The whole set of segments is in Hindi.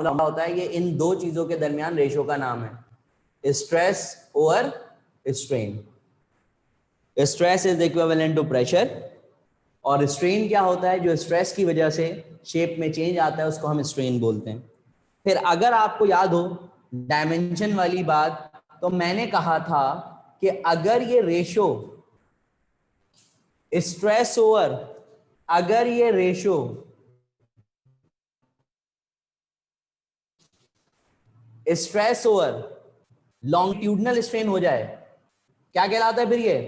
होता है, ये इन दो चीजों के दरमियान रेशो का नाम है, stress over strain. Stress is equivalent to pressure और स्ट्रेन क्या होता है, जो स्ट्रेस की वजह से शेप में चेंज आता है उसको हम स्ट्रेन बोलते हैं। फिर अगर आपको याद हो डायमेंशन वाली बात, तो मैंने कहा था कि अगर ये रेशो स्ट्रेस ओवर, अगर ये ratio stress over longitudinal strain हो जाए, क्या कहलाता है फिर ये?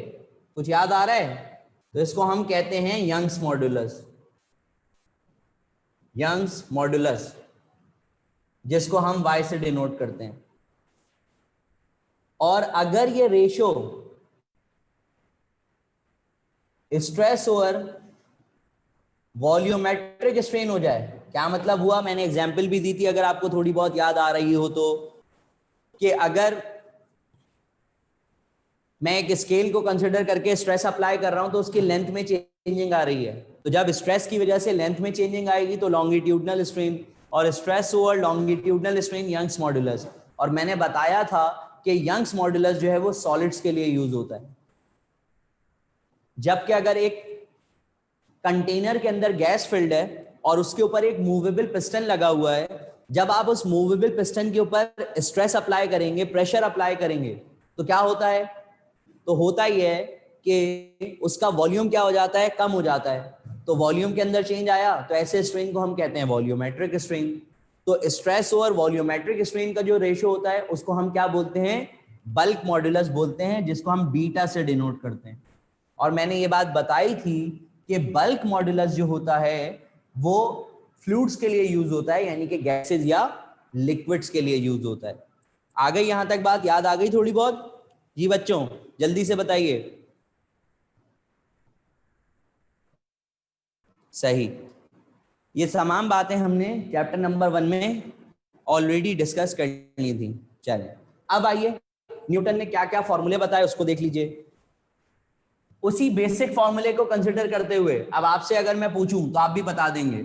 कुछ याद आ रहा है? तो इसको हम कहते हैं यंग्स मॉड्यूलस। यंग्स मॉड्यूलस, जिसको हम Y से डिनोट करते हैं। और अगर ये ratio stress over volumetric strain हो जाए, क्या मतलब हुआ? मैंने एग्जांपल भी दी थी, अगर आपको थोड़ी बहुत याद आ रही हो तो, कि अगर मैं एक स्केल को कंसिडर करके स्ट्रेस अप्लाई कर रहा हूं तो उसकी लेंथ में चेंजिंग आ रही है, तो जब स्ट्रेस की वजह से लेंथ में चेंजिंग आएगी तो लॉन्गिट्यूडनल स्ट्रेन, और stress over longitudinal strain Young's modulus. और मैंने बताया था कि यंग्स मॉड्यूलस जो है वो सॉलिड्स के लिए यूज होता है, जबकि अगर एक कंटेनर के अंदर गैस फिल्ड है और उसके ऊपर एक मूवेबल पिस्टन लगा हुआ है, जब आप उस मूवेबल पिस्टन के ऊपर स्ट्रेस अप्लाई करेंगे, प्रेशर अप्लाई करेंगे, तो क्या होता है? तो होता ही है कि उसका वॉल्यूम क्या हो जाता है? कम हो जाता है। तो वॉल्यूम के अंदर चेंज आया, तो ऐसे स्ट्रेन को हम कहते हैं वॉल्यूमेट्रिक स्ट्रेन। तो स्ट्रेस ओवर वॉल्यूमेट्रिक स्ट्रेन का जो रेशो होता है उसको हम क्या बोलते हैं? बल्क मॉड्यूलस बोलते हैं, जिसको हम बीटा से डिनोट करते हैं। और मैंने ये बात बताई थी कि बल्क मॉड्यूलस जो होता है वो फ्लूइड्स के लिए यूज होता है, यानी कि गैसेस या लिक्विड्स के लिए यूज होता है। आ गई यहां तक बात? याद आ गई थोड़ी बहुत? जी बच्चों जल्दी से बताइए। सही, ये तमाम बातें हमने चैप्टर नंबर 1 में ऑलरेडी डिस्कस कर ली थी। चलिए अब आइए, न्यूटन ने क्या क्या फॉर्मूले बताए उसको देख लीजिए। उसी बेसिक फॉर्मूले को कंसिडर करते हुए अब आपसे अगर मैं पूछूं तो आप भी बता देंगे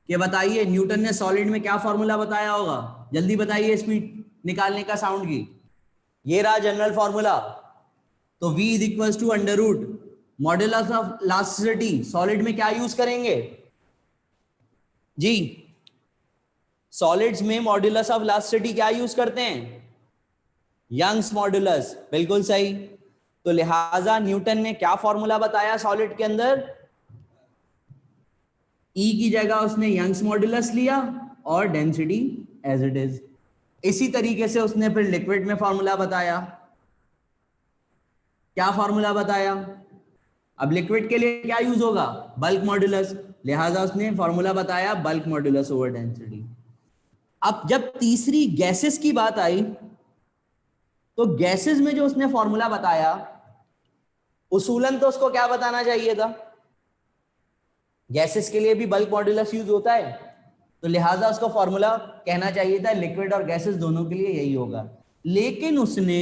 कि बताइए न्यूटन ने सॉलिड में क्या फॉर्मूला बताया होगा? जल्दी बताइए, स्पीड निकालने का साउंड की। ये रहा जनरल फॉर्मूला। तो V is equal to under root modulus of elasticity. Solid में क्या यूज करेंगे जी? सॉलिड्स में मॉड्यूलस ऑफ इलास्टिसिटी क्या यूज करते हैं? Young's modulus. बिल्कुल सही। तो लिहाजा न्यूटन ने क्या फॉर्मूला बताया सॉलिड के अंदर? E की जगह उसने यंग्स मॉड्यूलस लिया और डेंसिटी एज इट इज। इसी तरीके से उसने फिर लिक्विड में फॉर्मूला बताया। क्या फॉर्मूला बताया? अब लिक्विड के लिए क्या यूज होगा? Bulk modulus. लिहाजा उसने फॉर्मूला बताया बल्क मॉड्यूलस ओवर डेंसिटी। अब जब तीसरी गैसेस की बात आई तो गैसेस में जो उसने फॉर्मूला बताया, उसूलन तो उसको क्या बताना चाहिए था? गैसेस के लिए भी बल्क मॉड्यूलस यूज होता है, तो लिहाजा उसको फॉर्मूला कहना चाहिए था लिक्विड और गैसेस दोनों के लिए यही होगा। लेकिन उसने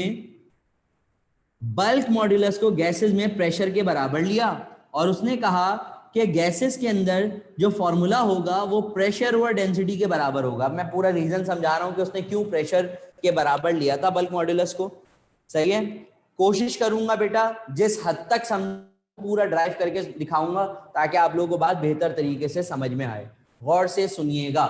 बल्क मॉड्यूलस को गैसेस में प्रेशर के बराबर लिया और उसने कहा कि गैसेस के अंदर जो फॉर्मूला होगा वो प्रेशर ओवर डेंसिटी के बराबर होगा। अब मैं पूरा रीजन समझा रहा हूं कि उसने क्यों प्रेशर के बराबर लिया था बल्क मॉड्यूलस को। सही है, कोशिश करूंगा बेटा जिस हद तक पूरा ड्राइव करके दिखाऊंगा ताकि आप लोगों को बात बेहतर तरीके से समझ में आए। गौर से सुनिएगा।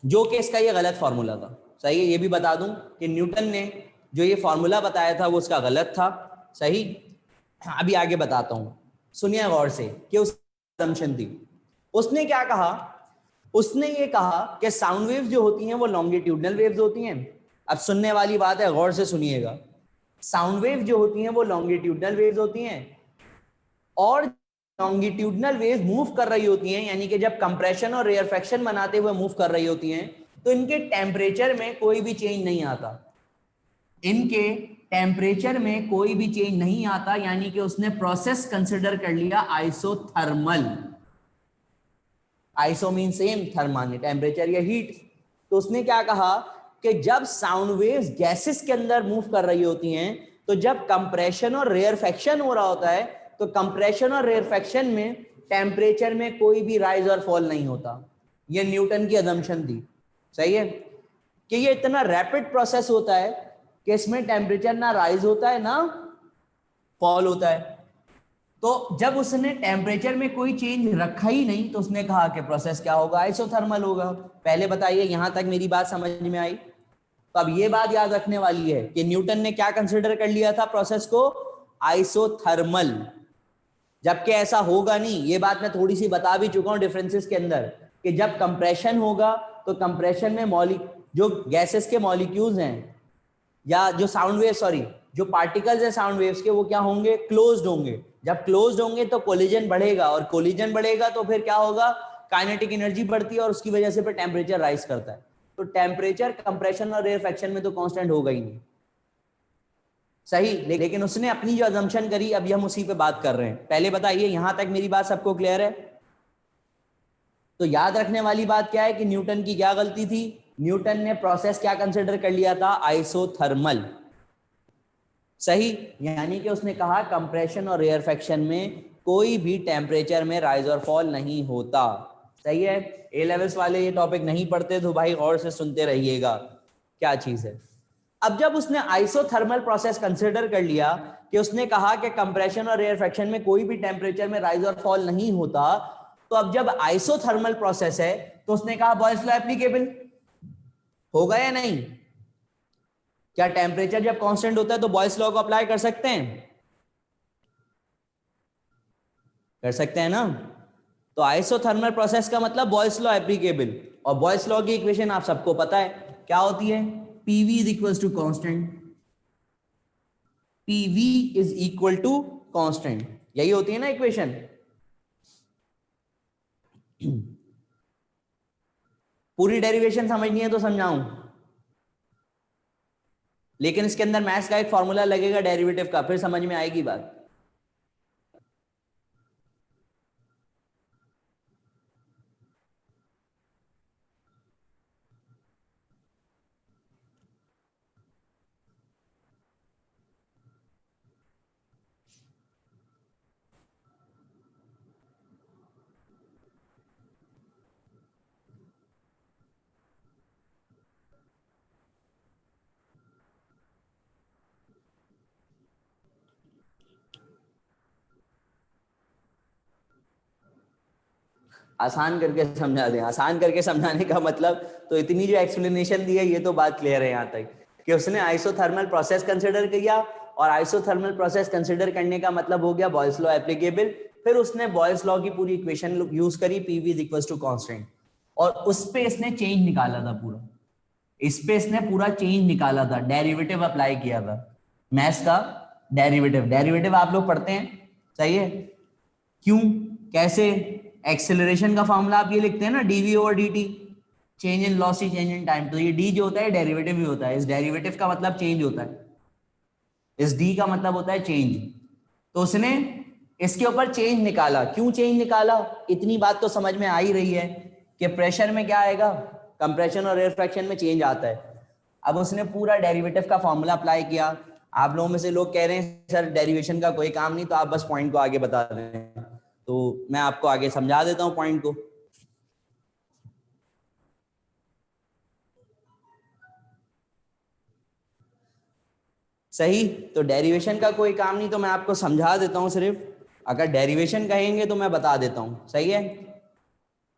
जो कि इसका ये गलत फॉर्मूला था। सही है, ये भी बता दूं कि न्यूटन ने जो ये फॉर्मूला बताया था वो उसका गलत था। सही, अभी आगे बताता हूं, सुनिए गौर से कि उस असम्पशन थी। उसने क्या कहा? उसने ये कहा कि साउंड वेव्स जो होती हैं वो लॉन्गिट्यूडनल वेव्स होती हैं। अब सुनने वाली बात है, गौर से सुनिएगा। साउंड वेव जो होती हैं वो लॉन्गिट्यूडनल वेव्स होती हैं, और लॉन्गिट्यूडनल वेव्स मूव कर रही होती हैं, यानी कि जब कंप्रेशन और रेयरफेक्शन बनाते हुए मूव कर रही होती हैं, तो इनके टेम्परेचर में कोई भी चेंज नहीं आता। इनके टेम्परेचर में कोई भी चेंज नहीं आता, यानी कि उसने प्रोसेस कंसिडर कर लिया isothermal. Iso mean same, thermal temperature या हीट। तो उसने क्या कहा कि जब साउंड वेव्स गैसेस के अंदर मूव कर रही होती हैं, तो जब कंप्रेशन और रेयरफेक्शन हो रहा होता है, तो कंप्रेशन और रेयरफेक्शन में टेम्परेचर में कोई भी राइज और फॉल नहीं होता। ये न्यूटन की अजम्पशन थी, सही है, कि ये इतना रैपिड प्रोसेस होता है कि इसमें टेम्परेचर ना राइज होता है ना फॉल होता है। तो जब उसने टेम्परेचर में कोई चेंज रखा ही नहीं तो उसने कहा कि प्रोसेस क्या होगा, आइसोथर्मल होगा। पहले बताइए यहां तक मेरी बात समझ में आई? तो अब ये बात याद रखने वाली है कि न्यूटन ने क्या कंसिडर कर लिया था प्रोसेस को, आइसोथर्मल, जबकि ऐसा होगा नहीं। ये बात मैं थोड़ी सी बता भी चुका हूं डिफरेंसेस के अंदर, कि जब कंप्रेशन होगा तो कंप्रेशन में जो गैसेस के मॉलिक्यूल्स हैं या जो साउंड वेव, सॉरी, जो पार्टिकल्स हैं साउंड वेव्स के, वो क्या होंगे, क्लोज्ड होंगे। जब क्लोज्ड होंगे तो कोलिजन बढ़ेगा, और कोलिजन बढ़ेगा तो फिर क्या होगा, काइनेटिक एनर्जी बढ़ती है, और उसकी वजह से फिर टेम्परेचर राइज करता है। तो टेम्परेचर कंप्रेशन और रेयरफेक्शन में तो कांस्टेंट होगा ही नहीं, सही। लेकिन उसने अपनी जो अजम्पशन करी, अभी हम उसी पे बात कर रहे हैं। पहले बताइए यहां तक मेरी बात सबको क्लियर है? तो याद रखने वाली बात क्या है कि न्यूटन की क्या गलती थी, न्यूटन ने प्रोसेस क्या कंसिडर कर लिया था, आइसोथर्मल, सही। यानी कि उसने कहा कंप्रेशन और रेयरफेक्शन में कोई भी टेम्परेचर में राइज और फॉल नहीं होता, सही है। ए लेवल्स वाले ये टॉपिक नहीं पढ़ते तो भाई गौर से सुनते रहिएगा क्या चीज है। अब जब उसने आइसोथर्मल प्रोसेस कंसिडर कर लिया, कि उसने कहा कि कंप्रेशन और रेयरफेक्शन में कोई भी टेम्परेचर में राइज और फॉल नहीं होता, तो अब जब आइसोथर्मल प्रोसेस है तो उसने कहा बॉयल्स लॉ एप्लीकेबल होगा या नहीं? क्या टेम्परेचर जब कांस्टेंट होता है तो बॉयल्स लॉ को अप्लाई कर सकते हैं? कर सकते हैं ना। तो आइसोथर्मल प्रोसेस का मतलब बॉयल्स लॉ एप्लीकेबल, और बॉयल्स लॉ की इक्वेशन आप सबको पता है क्या होती है, PV is equal to constant, PV is equal to constant, यही होती है ना इक्वेशन। पूरी डेरिवेशन समझनी है तो समझाऊं, लेकिन इसके अंदर मैथ्स का एक फॉर्मूला लगेगा डेरिवेटिव का, फिर समझ में आएगी बात। आसान करके समझा दें, आसान करके समझाने का मतलब, तो इतनी जो एक्सप्लेनेशन दी है ये तो बात क्लियर है यहाँ तक कि उसने आइसोथर्मल प्रोसेस कंसिडर किया, और आइसोथर्मल प्रोसेस कंसिडर करने का मतलब हो गया बॉयल्स लॉ एप्लीकेबल। फिर उसने बॉयल्स लॉ की पूरी इक्वेशन यूज करी, PV is equal to constant, और उस पे इसने चेंज निकाला था पूरा, इस पे इसने पूरा चेंज निकाला था, डेरिवेटिव अप्लाई किया था, मैथ्स का डेरिवेटिव। डेरिवेटिव आप लोग पढ़ते हैं, सही है, क्यों, कैसे? एक्सेलरेशन का फॉर्मूला आप ये लिखते हैं ना, dv over d t, change in velocity change in time. तो ये डी जो होता है डेरिवेटिव भी होता है, इस डेरिवेटिव का मतलब चेंज होता है, इस डी का मतलब होता है चेंज। तो उसने इसके ऊपर चेंज निकाला। क्यों चेंज निकाला, इतनी बात तो समझ में आ ही रही है कि प्रेशर में क्या आएगा, कंप्रेशन और रेयरफेक्शन में चेंज आता है। अब उसने पूरा डेरिवेटिव का फॉर्मूला अप्लाई किया। आप लोगों में से लोग कह रहे हैं सर डेरिवेशन का कोई काम नहीं, तो आप बस पॉइंट को आगे बता दें, तो मैं आपको आगे समझा देता हूं पॉइंट को। सही, तो डेरिवेशन का कोई काम नहीं तो मैं आपको समझा देता हूं सिर्फ, अगर डेरिवेशन कहेंगे तो मैं बता देता हूं, सही है।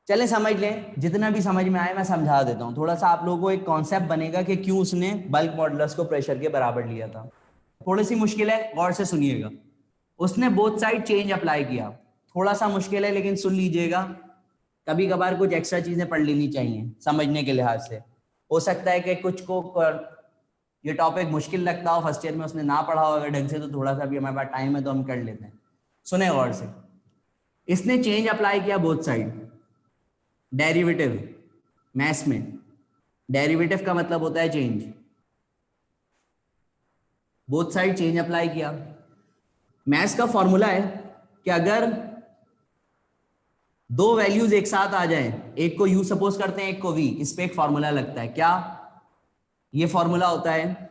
चलें समझ लें, जितना भी समझ में आए मैं समझा देता हूं, थोड़ा सा आप लोगों को एक कॉन्सेप्ट बनेगा कि क्यों उसने बल्क मॉडुलस को प्रेशर के बराबर लिया था। थोड़ी सी मुश्किल है, गौर से सुनिएगा। उसने बोथ साइड चेंज अप्लाई किया, थोड़ा सा मुश्किल है लेकिन सुन लीजिएगा, कभी कभार कुछ एक्स्ट्रा चीजें पढ़ लेनी चाहिए समझने के लिहाज से। हो सकता है कि कुछ को ये टॉपिक मुश्किल लगता हो, फर्स्ट ईयर में उसने ना पढ़ा हो अगर ढंग से, तो थोड़ा सा भी हमारे पास टाइम है तो हम कर लेते हैं। सुने गौर से, इसने चेंज अप्लाई किया बोथ साइड, डेरिवेटिव, मैथ्स में डेरिवेटिव का मतलब होता है change, both side change apply किया। मैथ्स का फॉर्मूला है कि अगर दो वैल्यूज एक साथ आ जाएं, एक को यू सपोज करते हैं एक को वी, इस पे एक फॉर्मूला लगता है, क्या? ये फॉर्मूला होता है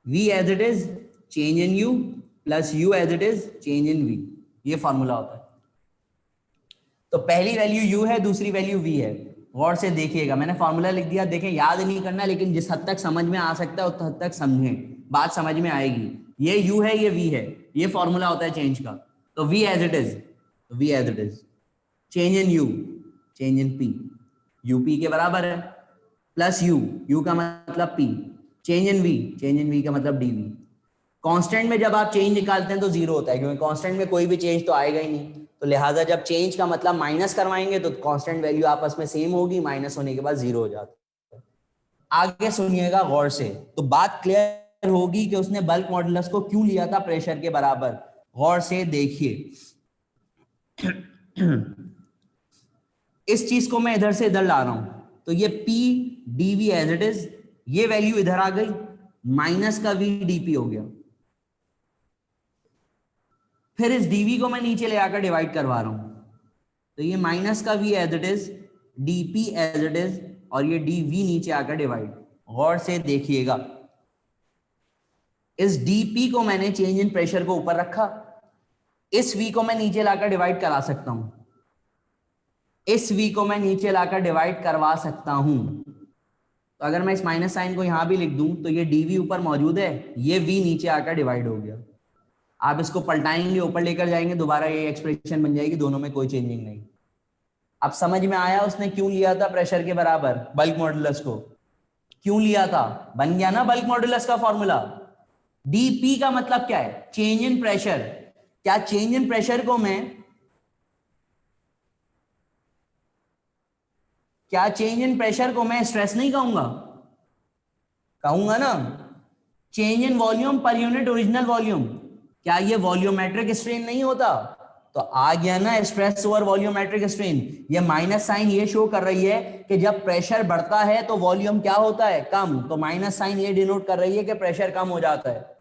v as it is change in u plus u as it is change in v, ये फॉर्मूला होता है। तो पहली वैल्यू u है, दूसरी वैल्यू v है। गौर से देखिएगा, मैंने फॉर्मूला लिख दिया, देखें याद नहीं करना, लेकिन जिस हद तक समझ में आ सकता है उस हद तक समझें, बात समझ में आएगी। ये u है, ये v है, ये फॉर्मूला होता है चेंज का। तो v as it is, v as it is, change in u, change in p, u p के बराबर है, प्लस u का मतलब p, change in v, change in v का मतलब dv। कांस्टेंट में जब आप चेंज निकालते हैं तो जीरो होता है, क्योंकि कांस्टेंट में कोई भी चेंज तो आएगा ही नहीं, तो लिहाजा जब चेंज का मतलब माइनस करवाएंगे तो कांस्टेंट वैल्यू आपस में सेम होगी, माइनस होने के बाद जीरो हो जाता है। आगे सुनिएगा गौर से, तो बात क्लियर होगी कि उसने बल्क मॉडुलस को क्यों लिया था प्रेशर के बराबर। गौर से देखिए, इस चीज को मैं इधर से इधर ला रहा हूं, तो ये P dV as it is, ये वैल्यू इधर आ गई, माइनस का V dP हो गया। फिर इस dV को मैं नीचे ले आकर डिवाइड करवा रहा हूं, तो ये माइनस का V as it is, dP as it is, और ये dV नीचे आकर डिवाइड। गौर से देखिएगा, इस dP को मैंने चेंज इन प्रेशर को ऊपर रखा, इस V को मैं नीचे लाकर डिवाइड करा सकता हूं, इस V को मैं नीचे लाकर डिवाइड करवा सकता हूं। तो अगर मैं इस माइनस साइन को यहां भी लिख दूं तो ये dV ऊपर मौजूद है, ये V नीचे आकर डिवाइड हो गया। आप इसको पलटाएंगे, ऊपर लेकर जाएंगे, दोबारा ये एक्सप्रेशन बन जाएगी, दोनों में कोई चेंजिंग नहीं। अब समझ में आया उसने क्यों लिया था प्रेशर के बराबर बल्क मॉडुलस को, क्यों लिया था? बन गया ना बल्क मॉडुलस का फॉर्मूला। dP का मतलब क्या है? Change in pressure. क्या चेंज इन प्रेशर को मैं, क्या चेंज इन प्रेशर को मैं स्ट्रेस नहीं कहूंगा? कहूंगा ना। Change in volume per unit original volume, क्या ये वॉल्यूमेट्रिक स्ट्रेन नहीं होता? तो आ गया ना स्ट्रेस ओवर वॉल्यूमेट्रिक स्ट्रेन। ये माइनस साइन ये शो कर रही है कि जब प्रेशर बढ़ता है तो वॉल्यूम क्या होता है? कम। तो माइनस साइन ये डिनोट कर रही है कि प्रेशर कम हो जाता है।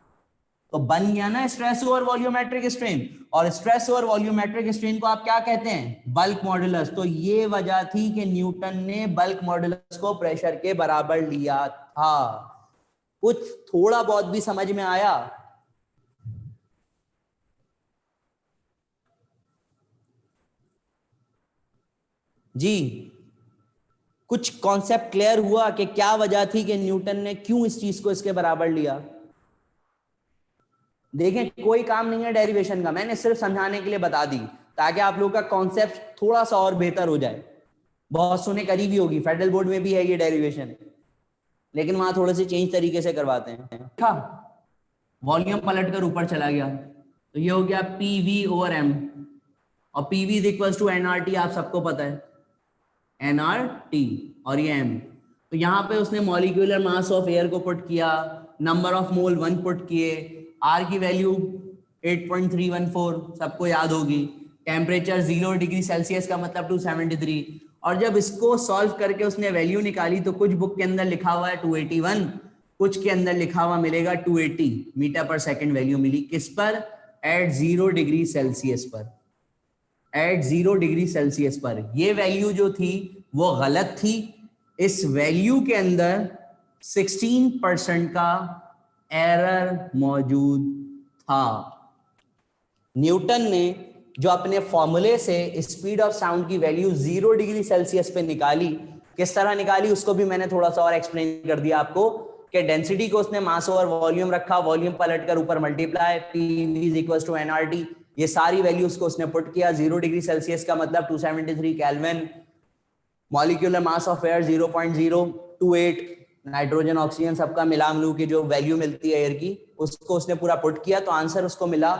तो बन गया ना स्ट्रेस ओवर वॉल्यूमेट्रिक स्ट्रेन। और स्ट्रेस ओवर वॉल्यूमेट्रिक स्ट्रेन को आप क्या कहते हैं? Bulk modulus. तो ये वजह थी कि न्यूटन ने बल्क मॉडुलस को प्रेशर के बराबर लिया था। कुछ थोड़ा बहुत भी समझ में आया? जी, कुछ कॉन्सेप्ट क्लियर हुआ कि क्या वजह थी कि न्यूटन ने क्यों इस चीज को इसके बराबर लिया? देखें, कोई काम नहीं है डेरिवेशन का, मैंने सिर्फ समझाने के लिए बता दी ताकि आप लोगों का कॉन्सेप्ट थोड़ा सा और बेहतर हो जाए। बहुत सुने करीबी होगी, फेडरल बोर्ड में भी है ये डेरिवेशन, लेकिन वहां थोड़े से चेंज तरीके से करवाते हैं। वॉल्यूम पलट कर ऊपर चला गया, तो ये हो गया PV ओवर M, और PV is equal to NRT, आप सबको पता है NRT, और ये M। तो यहाँ पे उसने मॉलिक्यूलर मास ऑफ एयर को पुट किया, नंबर ऑफ मोल 1 पुट किए, R की वैल्यू 8.314 सबको याद होगी, टेम्परेचर 0 डिग्री सेल्सियस का मतलब 273, और जब इसको सॉल्व करके उसने वैल्यू निकाली तो कुछ बुक के अंदर लिखा हुआ है 281, कुछ के अंदर लिखा हुआ मिलेगा 280 मीटर पर सेकंड वैल्यू मिली। किस पर? एट 0 डिग्री सेल्सियस पर, एट 0 डिग्री सेल्सियस पर। ये वैल्यू जो थी वो गलत थी। इस वैल्यू के अंदर 16% का एरर मौजूद था। न्यूटन ने जो अपने फॉर्मूले से स्पीड ऑफ साउंड की वैल्यू 0 डिग्री सेल्सियस पे निकाली, किस तरह निकाली उसको भी मैंने थोड़ा सा और एक्सप्लेन कर दिया आपको, कि डेंसिटी को उसने मास ओवर वॉल्यूम रखा, वॉल्यूम पलट कर ऊपर multiply, PV is equal to NRT, ये सारी वैल्यूज को उसने पुट किया। 0 डिग्री सेल्सियस का मतलब 273 kelvin, molecular mass of air 0.028, nitrogen oxygen सबका मिला मिलू की जो वैल्यू मिलती है एयर की, उसको उसने पूरा पुट किया, तो आंसर उसको मिला।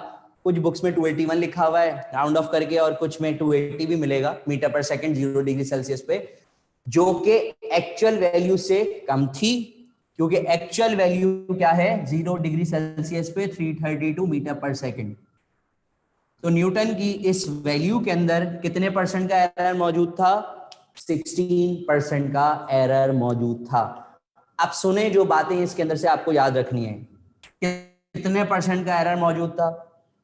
कुछ बुक्स में 281 लिखा हुआ है राउंड ऑफ करके, और कुछ में 280 भी मिलेगा मीटर पर सेकंड 0 डिग्री सेल्सियस पे, जो कि एक्चुअल वैल्यू से कम थी, क्योंकि एक्चुअल वैल्यू क्या है 0 डिग्री सेल्सियस पे 332 मीटर पर सेकंड। तो न्यूटन की इस वैल्यू के अंदर कितने परसेंट का एरर मौजूद था? 16% का एरर मौजूद था। अब सुने जो बातें इसके अंदर से आपको याद रखनी है, कितने परसेंट का एरर मौजूद था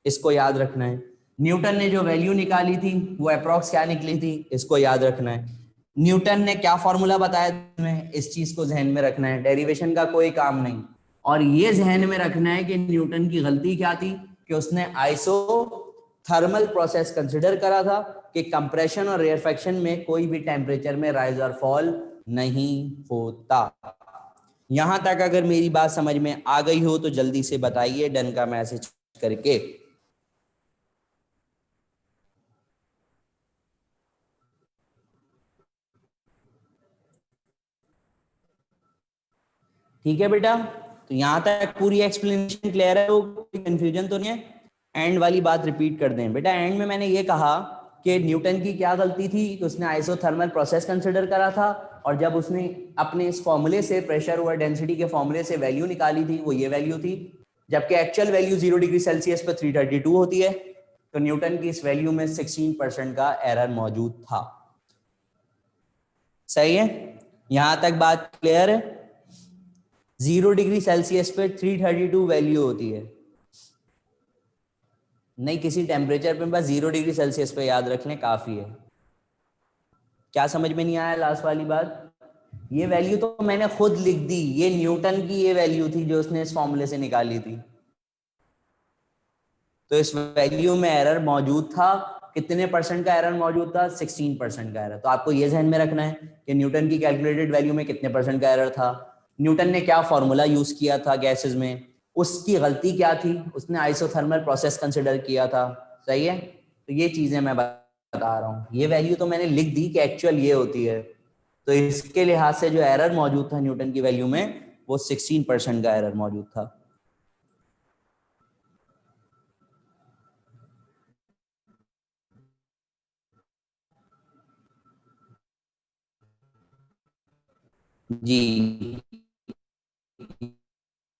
इसको याद रखना है। न्यूटन ने जो वैल्यू निकाली थी वो अप्रॉक्स क्या निकली थी इसको याद रखना है। न्यूटन ने क्या फॉर्मूला बताया तुम्हें, इस चीज को जहन में रखना है। डेरिवेशन का कोई काम नहीं, और ये जहन में रखना है कि न्यूटन की गलती क्या थी कि उसने आइसोथर्मल प्रोसेस कंसिडर करा था, कि कंप्रेशन और रेयरफेक्शन में कोई भी टेम्परेचर में राइज और फॉल नहीं होता। यहां तक अगर मेरी बात समझ में आ गई हो तो जल्दी से बताइए डन का मैसेज करके। ठीक है बेटा, तो यहां तक पूरी एक्सप्लेनेशन क्लियर है, तो कोई कंफ्यूजन तो नहीं है। एंड वाली बात रिपीट कर दें बेटा। एंड में मैंने ये कहा कि न्यूटन की क्या गलती थी कि उसने आइसोथर्मल प्रोसेस कंसिडर करा था, और जब उसने अपने इस फॉर्मूले से, प्रेशर ओवर डेंसिटी के फॉर्मूले से वैल्यू निकाली थी, वो ये वैल्यू थी, जबकि एक्चुअल वैल्यू 0 डिग्री सेल्सियस पर 332 होती है। तो न्यूटन की इस वैल्यू में 16% का एरर मौजूद था। सही है, यहां तक बात क्लियर है। 0 डिग्री सेल्सियस पे 332 वैल्यू होती है, नहीं किसी टेम्परेचर पे, बस 0 डिग्री सेल्सियस पे याद रख लें काफी है। क्या समझ में नहीं आया लास्ट वाली बात? ये वैल्यू तो मैंने खुद लिख दी, ये न्यूटन की ये वैल्यू थी जो उसने इस फॉर्मूले से निकाली थी। तो इस वैल्यू में एरर मौजूद था। कितने परसेंट का एरर मौजूद था? 16% का एरर। तो आपको ये ध्यान में रखना है कि न्यूटन की कैलकुलेटेड वैल्यू में कितने परसेंट का एरर था, न्यूटन ने क्या फॉर्मूला यूज किया था गैसेस में, उसकी गलती क्या थी, उसने आइसोथर्मल प्रोसेस कंसिडर किया था। सही है, तो ये चीजें मैं बता रहा हूँ। ये वैल्यू तो मैंने लिख दी कि एक्चुअल ये होती है, तो इसके लिहाज से जो एरर मौजूद था न्यूटन की वैल्यू में, वो 16% का एरर मौजूद था। जी,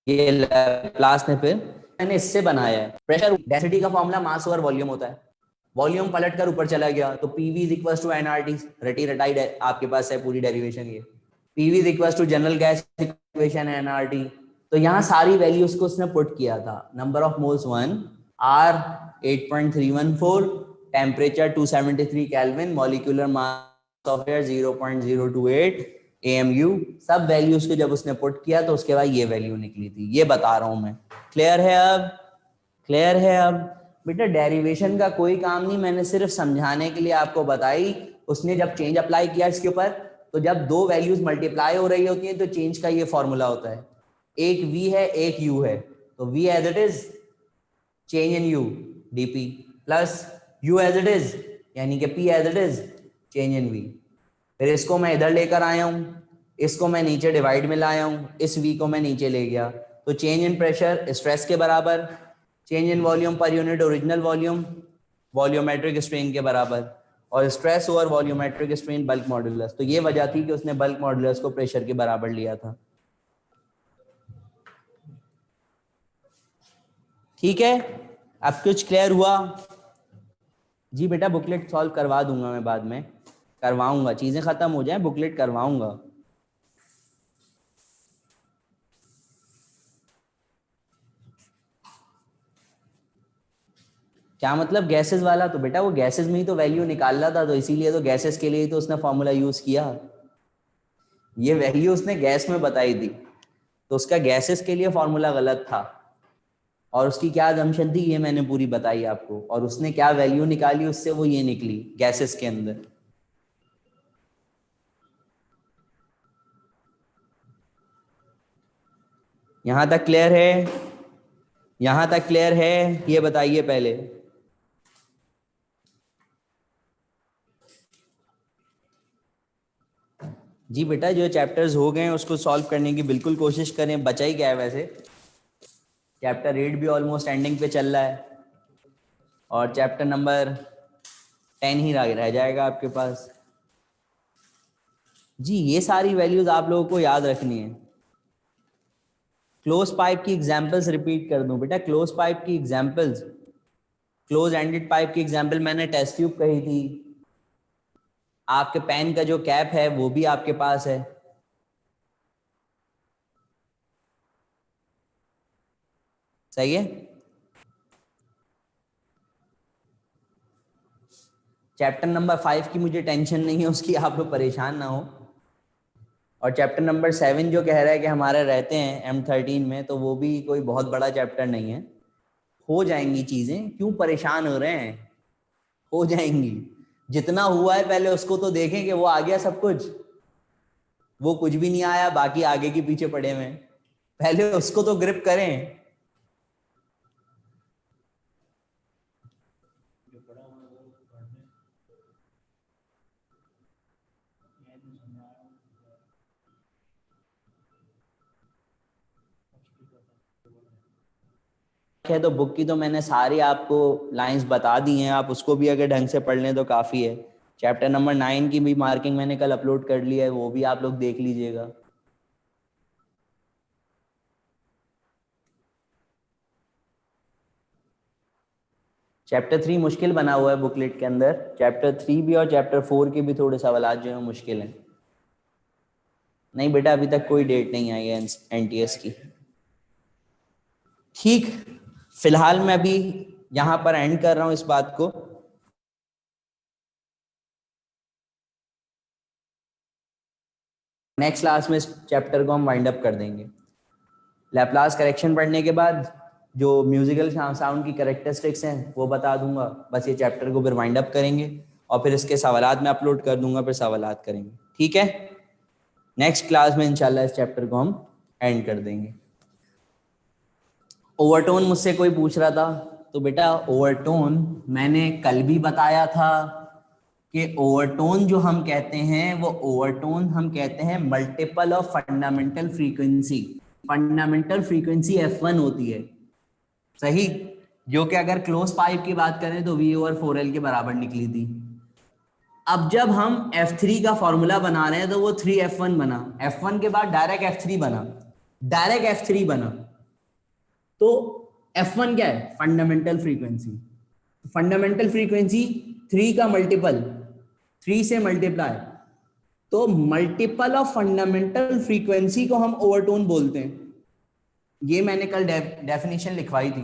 ये लैप्लास ने फिर मैंने इससे बनाया है। प्रेशर डेंसिटी का फॉर्मूला मास ओवर वॉल्यूम होता है। वॉल्यूम पलट कर ऊपर चला गया तो PV is equal to NRT, रटी रटाई आपके पास है पूरी डेरिवेशन। ये PV is equal to general gas equation NRT. तो यहाँ सारी वैल्यूज को उसने पुट किया था। Number of moles 1, R 8.314, temperature 273 kelvin, molecular mass of air 0.028 AMU, सब वैल्यूज को जब उसने पुट किया तो उसके बाद ये वैल्यू निकली थी। ये बता रहा हूं मैं। क्लियर है अब? क्लियर है अब? बेटा डेरिवेशन का कोई काम नहीं, मैंने सिर्फ समझाने के लिए आपको बताई। उसने जब चेंज अप्लाई किया इसके ऊपर, तो जब दो वैल्यूज मल्टीप्लाई हो रही होती हैं तो चेंज का ये फॉर्मूला होता है। एक v है एक u है, तो v as it is change in u dp, plus u as it is यानी कि p as it is change in v। फिर इसको मैं इधर लेकर आया हूं, इसको मैं नीचे डिवाइड में लाया हूं, इस v को मैं नीचे ले गया, तो चेंज इन प्रेशर स्ट्रेस के बराबर, change in volume per unit original volume volumetric strain के बराबर, और stress over volumetric strain bulk modulus. तो ये वजह थी कि उसने बल्क मॉड्यूलस को प्रेशर के बराबर लिया था। ठीक है, अब कुछ क्लियर हुआ? जी बेटा, बुकलेट सॉल्व करवा दूंगा मैं, बाद में करवाऊंगा, चीजें खत्म हो जाए बुकलेट करवाऊंगा। क्या मतलब गैसेस वाला? तो बेटा वो गैसेस में ही तो वैल्यू निकाल रहा था, तो इसीलिए तो गैसेस के लिए ही तो उसने फॉर्मूला यूज किया। ये वैल्यू उसने गैस में बताई थी, तो उसका गैसेस के लिए फॉर्मूला गलत था। और उसकी क्या अजम्पशन थी ये मैंने पूरी बताई आपको, और उसने क्या वैल्यू निकाली उससे, वो ये निकली गैसेस के अंदर। यहां तक क्लियर है? यहां तक क्लियर है? ये बताइए पहले। जी बेटा, जो चैप्टर्स हो गए हैं उसको सॉल्व करने की बिल्कुल कोशिश करें। बचा ही क्या है वैसे, चैप्टर 8 भी ऑलमोस्ट एंडिंग पे चल रहा है, और चैप्टर नंबर 10 ही रह जाएगा आपके पास। जी, ये सारी वैल्यूज आप लोगों को याद रखनी है। क्लोज पाइप की एग्जांपल्स रिपीट कर दूं बेटा, क्लोज पाइप की एग्जांपल्स, क्लोज एंडेड पाइप की एग्जांपल मैंने टेस्ट ट्यूब कही थी। आपके पेन का जो कैप है वो भी आपके पास है। सही है, चैप्टर नंबर 5 की मुझे टेंशन नहीं है उसकी, आप लोग परेशान ना हो। और चैप्टर नंबर 7 जो कह रहा है कि हमारे रहते हैं M13 में, तो वो भी कोई बहुत बड़ा चैप्टर नहीं है, हो जाएंगी चीजें, क्यों परेशान हो रहे हैं, हो जाएंगी। जितना हुआ है पहले उसको तो देखें कि वो आ गया सब कुछ, वो कुछ भी नहीं आया, बाकी आगे के पीछे पड़े हुए हैं, पहले उसको तो ग्रिप करें। है तो बुक की तो मैंने सारी आपको लाइंस बता दी हैं, आप उसको भी अगर ढंग से पढ़ लें तो काफी है। चैप्टर नंबर 9 की भी मार्किंग मैंने कल अपलोड कर ली है, वो भी आप लोग देख लीजिएगा। चैप्टर 3 मुश्किल बना हुआ है बुकलेट के अंदर, चैप्टर 3 भी और चैप्टर 4 के भी थोड़े सवाल जो है मुश्किल हैं। नहीं बेटा, अभी तक कोई डेट नहीं आई है एनटीएस की। ठीक, फिलहाल मैं अभी यहां पर एंड कर रहा हूं इस बात को। नेक्स्ट क्लास में इस चैप्टर को हम वाइंड अप कर देंगे। लैप्लास करेक्शन पढ़ने के बाद जो म्यूजिकल साउंड की कैरेक्टरिस्टिक्स हैं वो बता दूंगा। बस ये चैप्टर को फिर वाइंड अप करेंगे और फिर इसके सवालात में अपलोड कर दूंगा, फिर सवालात करेंगे। ठीक है, नेक्स्ट क्लास में इंशाल्लाह इस चैप्टर को हम एंड कर देंगे। ओवरटोन मुझसे कोई पूछ रहा था, तो बेटा ओवरटोन मैंने कल भी बताया था कि ओवरटोन जो हम कहते हैं वो ओवरटोन हम कहते हैं multiple of fundamental frequency. Fundamental frequency F1 होती है, सही, जो कि अगर क्लोज पाइप की बात करें तो V/4L के बराबर निकली थी। अब जब हम F3 का फॉर्मूला बना रहे हैं तो वो 3F1 बना, F1 के बाद डायरेक्ट F3 बना, डायरेक्ट F3 बना। तो F1 क्या है? Fundamental frequency. फंडामेंटल फ्रीक्वेंसी 3 का मल्टीपल, 3 से मल्टीप्लाई, तो मल्टीपल ऑफ फंडामेंटल फ्रीक्वेंसी को हम ओवरटोन बोलते हैं। ये मैंने कल डेफिनेशन लिखवाई थी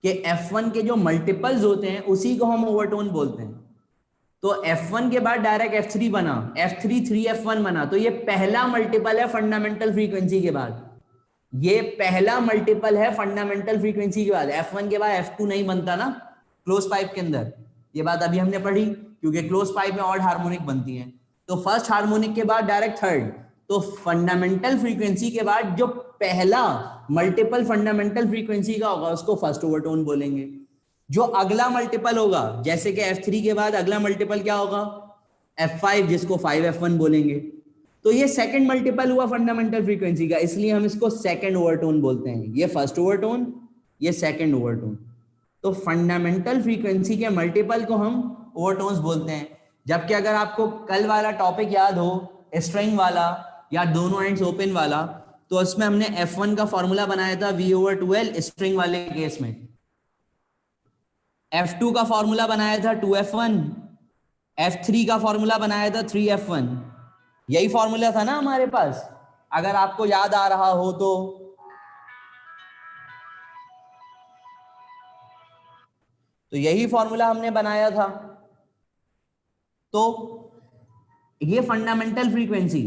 कि F1 के जो मल्टीपल्स होते हैं उसी को हम ओवरटोन बोलते हैं। तो F1 के बाद डायरेक्ट F3 बना, F3 3F1 बना, तो ये पहला मल्टीपल है फंडामेंटल फ्रीक्वेंसी के बाद। ये पहला मल्टीपल है फंडामेंटल फ्रीक्वेंसी के बाद। F1 के बाद F2 नहीं बनता ना क्लोज पाइप के अंदर, ये बात अभी हमने पढ़ी, क्योंकि क्लोज पाइप में ऑड हार्मोनिक बनती है। तो फर्स्ट हार्मोनिक के बाद डायरेक्ट थर्ड, तो फंडामेंटल फ्रीक्वेंसी के बाद जो पहला मल्टीपल फंडामेंटल फ्रीक्वेंसी का होगा उसको फर्स्ट ओवरटोन बोलेंगे। जो अगला मल्टीपल होगा, जैसे कि F3 के बाद अगला मल्टीपल क्या होगा? F5, जिसको 5F1 बोलेंगे। तो ये सेकंड मल्टीपल हुआ फंडामेंटल फ्रीक्वेंसी का, इसलिए हम इसको सेकंड ओवरटोन बोलते हैं। ये फर्स्ट ओवरटोन, ये सेकंड ओवरटोन। तो फंडामेंटल फ्रीक्वेंसी के मल्टीपल को हम ओवरटोन्स बोलते हैं। जबकि अगर आपको कल वाला टॉपिक याद हो, स्ट्रिंग वाला या दोनों एंड्स ओपन वाला, तो उसमें हमने F1 का फॉर्मूला बनाया था V/2L स्ट्रिंग वाले केस में। F2 का फॉर्मूला बनाया था 2F1, F3 का फॉर्मूला बनाया था 3F1। यही फॉर्मूला था ना हमारे पास, अगर आपको याद आ रहा हो तो यही फॉर्मूला हमने बनाया था। तो ये फंडामेंटल फ्रीक्वेंसी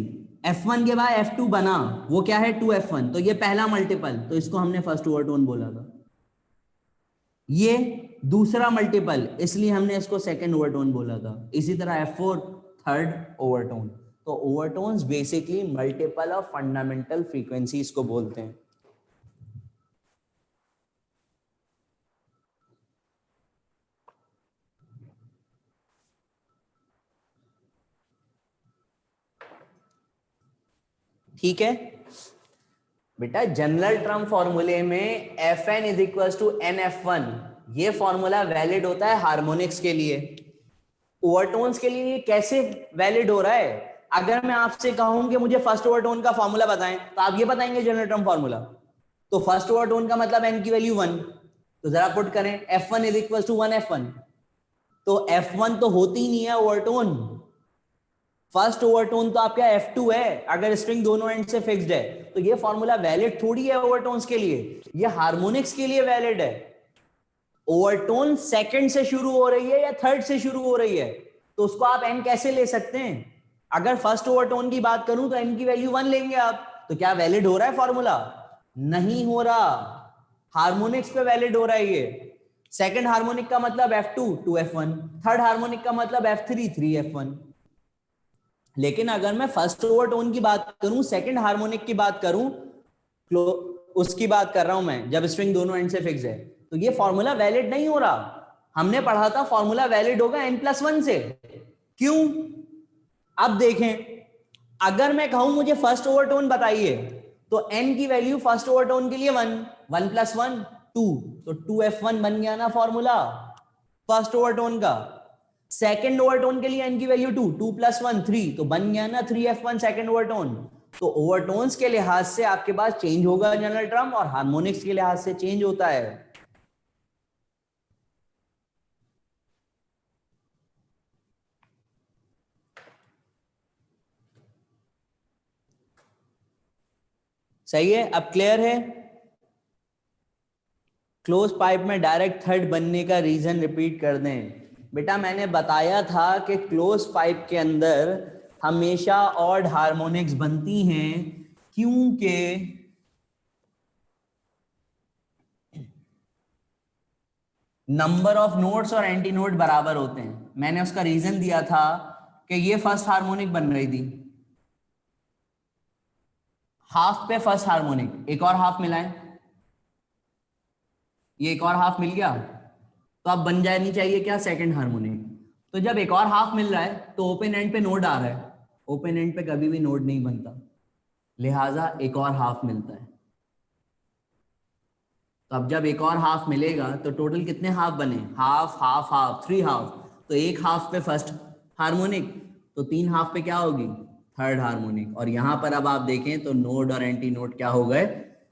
F1 के बाद F2 बना, वो क्या है? 2F1, तो ये पहला मल्टीपल, तो इसको हमने फर्स्ट ओवरटोन बोला था। ये दूसरा मल्टीपल, इसलिए हमने इसको सेकंड ओवरटोन बोला था। इसी तरह F4 थर्ड ओवरटोन। तो overtones basically multiple of fundamental frequency इसको बोलते हैं। ठीक है बेटा, जनरल टर्म फॉर्मूले में Fn is equal to NF1, ये फॉर्मूला वैलिड होता है हार्मोनिक्स के लिए। ओवरटोन्स के लिए कैसे वैलिड हो रहा है? अगर मैं आपसे कहूं कि मुझे फर्स्ट ओवरटोन का फॉर्मूला बताएं, तो आप ये बताएंगे जनरल टर्म फॉर्मूला। तो फर्स्ट ओवरटोन का मतलब n की वैल्यू 1, तो जरा पुट करें F1 is equal to 1F1। तो F1 तो होती ही नहीं है ओवरटोन, फर्स्ट ओवरटोन तो आपका F2 है अगर स्ट्रिंग दोनों एंड से फिक्स्ड है। तो ये फॉर्मूला वैलिड थोड़ी है ओवरटोन्स के लिए, ये हार्मोनिक्स के लिए वैलिड है। ओवरटोन सेकंड से शुरू हो रही है या थर्ड से शुरू हो रही है, तो उसको आप n कैसे ले सकते हैं? अगर फर्स्ट ओवरटोन की बात करूं तो n की वैल्यू 1 लेंगे आप, तो क्या वैलिड हो रहा है फॉर्मूला? नहीं हो रहा, हार्मोनिक्स पे वैलिड हो रहा है ये। सेकंड हार्मोनिक का मतलब F2 2F1, थर्ड हार्मोनिक का मतलब F3 3F1। लेकिन अगर मैं फर्स्ट ओवरटोन की बात करूं, सेकंड हार्मोनिक की बात करूं, उसकी बात कर रहा हूं मैं, जब स्ट्रिंग दोनों एंड से फिक्स है, तो ये फॉर्मूला वैलिड नहीं हो रहा। हमने पढ़ा था फॉर्मूला वैलिड होगा n+1 से। क्यों? अब देखें, अगर मैं कहूं मुझे फर्स्ट ओवरटोन बताइए, तो n की वैल्यू फर्स्ट ओवरटोन के लिए 1, 1 + 1 2, तो 2F1 बन गया ना फॉर्मूला फर्स्ट ओवरटोन का। सेकंड ओवरटोन के लिए n की वैल्यू 2, 2 + 1 3, तो बन गया ना 3F1 सेकंड ओवरटोन। तो ओवरटोन्स के लिहाज से आपके पास चेंज होगा जनरल टर्म, और हार्मोनिक्स के लिहाज से चेंज होता है। सही है? अब क्लियर है? क्लोज पाइप में डायरेक्ट थर्ड बनने का रीजन रिपीट कर दें। बेटा मैंने बताया था कि क्लोज पाइप के अंदर हमेशा ऑड हार्मोनिक्स बनती हैं, क्योंकि नंबर ऑफ नोट्स और एंटी नोट बराबर होते हैं। मैंने उसका रीजन दिया था कि ये फर्स्ट हार्मोनिक बन रही थी, हाफ पे फर्स्ट हार्मोनिक, एक और हाफ मिलाएं, ये एक और हाफ मिल गया, तो अब बन जानी चाहिए क्या? Second harmonic. तो जब एक और हाफ मिल रहा है तो ओपन एंड पे नोड आ रहा है, ओपन एंड पे कभी भी नोड नहीं बनता, लिहाजा एक और हाफ मिलता है। तो अब जब एक और हाफ मिलेगा तो टोटल कितने हाफ बने? Half half half, 3 half. तो एक हाफ पे फर्स्ट हार्मोनिक, तो 3 हाफ पे क्या होगी? Third harmonic. और यहां पर अब आप देखें तो नोड और एंटी नोड क्या हो गए?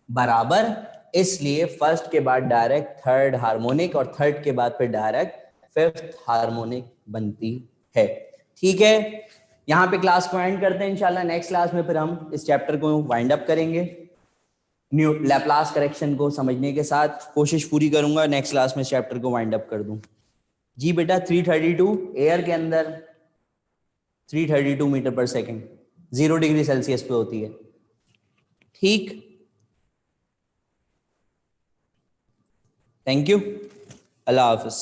बराबर। इसलिए फर्स्ट के बाद डायरेक्ट थर्ड हार्मोनिक और थर्ड के बाद फिर डायरेक्ट फिफ्थ हार्मोनिक बनती है। ठीक है, यहां पे क्लास को एंड करते हैं। इंशाल्लाह नेक्स्ट क्लास में फिर हम इस चैप्टर को वाइंड अप करेंगे। न्यू लैप्लास करेक्शन को समझने के साथ कोशिश पूरी करूंगा नेक्स्ट क्लास में चैप्टर को वाइंड अप कर दूं। जी बेटा 332 एयर के अंदर 332 मीटर पर सेकेंड 0 डिग्री सेल्सियस पे होती है। ठीक, थैंक यू, अल्लाह हाफिज।